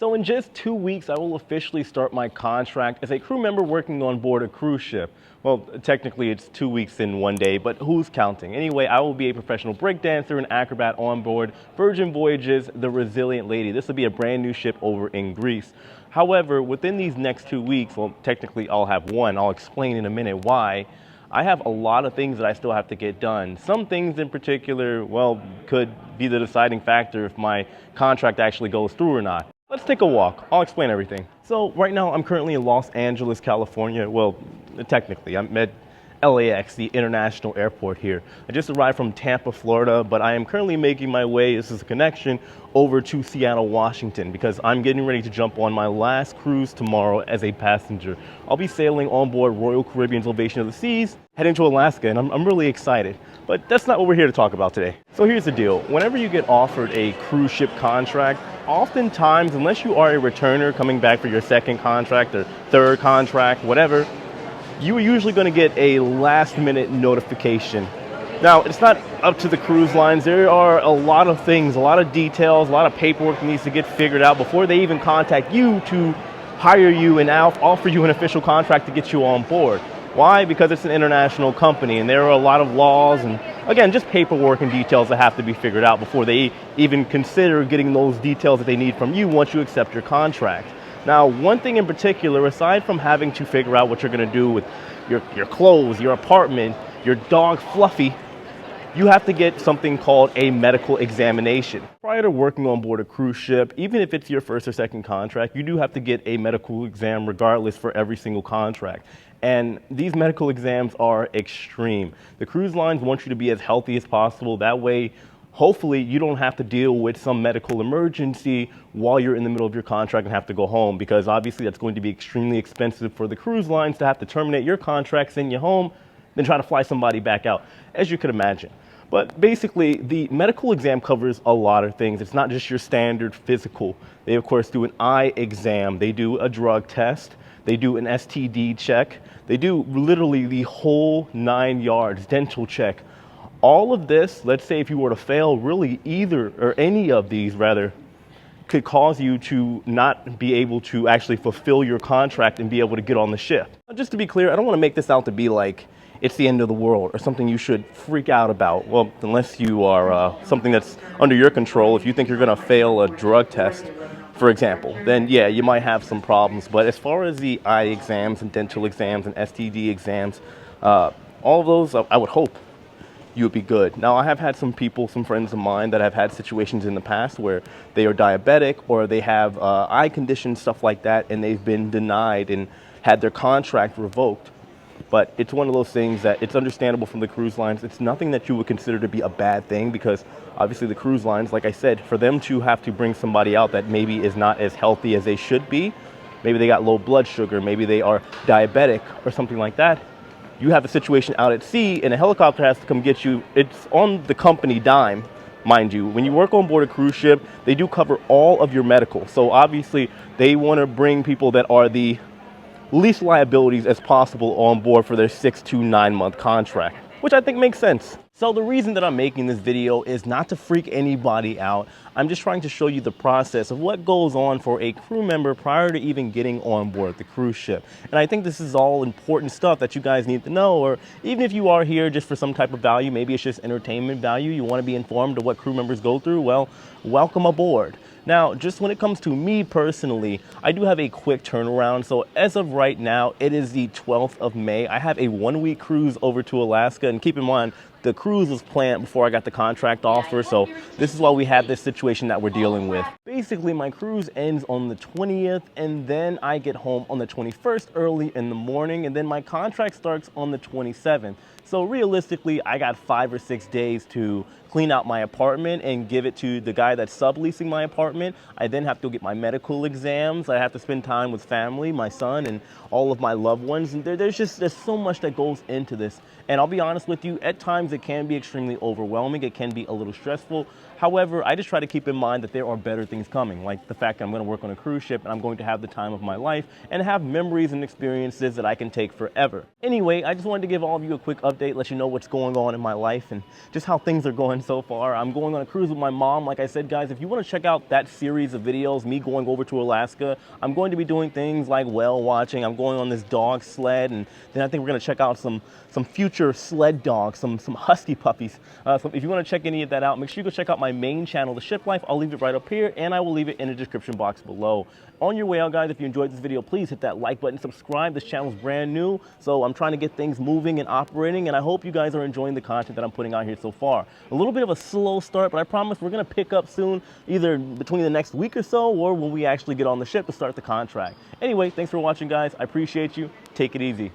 So in just 2 weeks, I will officially start my contract as a crew member working on board a cruise ship. Well, technically it's 2 weeks in one day, but who's counting? Anyway, I will be a professional breakdancer and acrobat on board Virgin Voyages, the Resilient Lady. This will be a brand new ship over in Greece. However, within these next 2 weeks, well, technically I'll have one. I'll explain in a minute why. I have a lot of things that I still have to get done. Some things in particular, well, could be the deciding factor if my contract actually goes through or not. Let's take a walk. I'll explain everything. So right now I'm currently in Los Angeles, California. Well, technically I'm at LAX, the international airport here. I just arrived from Tampa, Florida, but I am currently making my way, this is a connection, over to Seattle, Washington, because I'm getting ready to jump on my last cruise tomorrow as a passenger. I'll be sailing on board Royal Caribbean's Ovation of the Seas, heading to Alaska, and I'm really excited. But that's not what we're here to talk about today. So here's the deal. Whenever you get offered a cruise ship contract, oftentimes, unless you are a returner coming back for your second contract or third contract, whatever, you are usually going to get a last minute notification. Now, it's not up to the cruise lines. There are a lot of things, a lot of details, a lot of paperwork that needs to get figured out before they even contact you to hire you and offer you an official contract to get you on board. Why? Because it's an international company and there are a lot of laws and, again, just paperwork and details that have to be figured out before they even consider getting those details that they need from you once you accept your contract. Now, one thing in particular, aside from having to figure out what you're going to do with your clothes, your apartment, your dog Fluffy, you have to get something called a medical examination. Prior to working on board a cruise ship, even if it's your first or second contract, you do have to get a medical exam regardless for every single contract. And these medical exams are extreme. The cruise lines want you to be as healthy as possible. That way, hopefully you don't have to deal with some medical emergency while you're in the middle of your contract and have to go home, because obviously that's going to be extremely expensive for the cruise lines to have to terminate your contract, send you home, then try to fly somebody back out, as you could imagine. But basically, the medical exam covers a lot of things. It's not just your standard physical. They, of course, do an eye exam. They do a drug test. They do an STD check. They do literally the whole 9 yards, dental check. All of this, let's say if you were to fail, really either, or any of these rather, could cause you to not be able to actually fulfill your contract and be able to get on the ship. Just to be clear, I don't want to make this out to be like it's the end of the world or something you should freak out about. Well, unless you are something that's under your control. If you think you're going to fail a drug test, for example, then yeah, you might have some problems. But as far as the eye exams and dental exams and STD exams, all of those, I would hope you would be good. Now, I have had some people, some friends of mine that have had situations in the past where they are diabetic or they have eye conditions, stuff like that, and they've been denied and had their contract revoked. But it's one of those things that it's understandable from the cruise lines. It's nothing that you would consider to be a bad thing, because obviously the cruise lines, like I said, for them to have to bring somebody out that maybe is not as healthy as they should be, maybe they got low blood sugar, maybe they are diabetic or something like that, you have a situation out at sea and a helicopter has to come get you. It's on the company dime, mind you. When you work on board a cruise ship, they do cover all of your medical. So obviously they want to bring people that are the least liabilities as possible on board for their 6 to 9 month contract, which I think makes sense. So the reason that I'm making this video is not to freak anybody out. I'm just trying to show you the process of what goes on for a crew member prior to even getting on board the cruise ship. And I think this is all important stuff that you guys need to know, or even if you are here just for some type of value, maybe it's just entertainment value, you want to be informed of what crew members go through, well, welcome aboard. Now, just when it comes to me personally, I do have a quick turnaround. So as of right now, it is the 12th of May. I have a 1-week cruise over to Alaska, and keep in mind, the cruise was planned before I got the contract offer, so this is why we have this situation that we're dealing with. Basically, my cruise ends on the 20th, and then I get home on the 21st early in the morning, and then my contract starts on the 27th. So realistically, I got 5 or 6 days to clean out my apartment and give it to the guy that's subleasing my apartment. I then have to get my medical exams. I have to spend time with family, my son, and all of my loved ones. And there's so much that goes into this. And I'll be honest with you, at times it can be extremely overwhelming. It can be a little stressful. However, I just try to keep in mind that there are better things coming, like the fact that I'm going to work on a cruise ship and I'm going to have the time of my life and have memories and experiences that I can take forever. Anyway, I just wanted to give all of you a quick update, let you know what's going on in my life and just how things are going so far. I'm going on a cruise with my mom. Like I said, guys, if you want to check out that series of videos, me going over to Alaska, I'm going to be doing things like whale watching. I'm going on this dog sled, and then I think we're going to check out some future sled dogs, some husky puppies. So if you want to check any of that out, make sure you go check out my main channel, The Shiplife. I'll leave it right up here, and I will leave it in the description box below. On your way out, guys, if you enjoyed this video, please hit that like button, subscribe. This channel's brand new, so I'm trying to get things moving and operating, and I hope you guys are enjoying the content that I'm putting out here so far. A little bit of a slow start, but I promise we're going to pick up soon, either between the next week or so, or when we actually get on the ship to start the contract. Anyway, thanks for watching, guys. I appreciate you. Take it easy.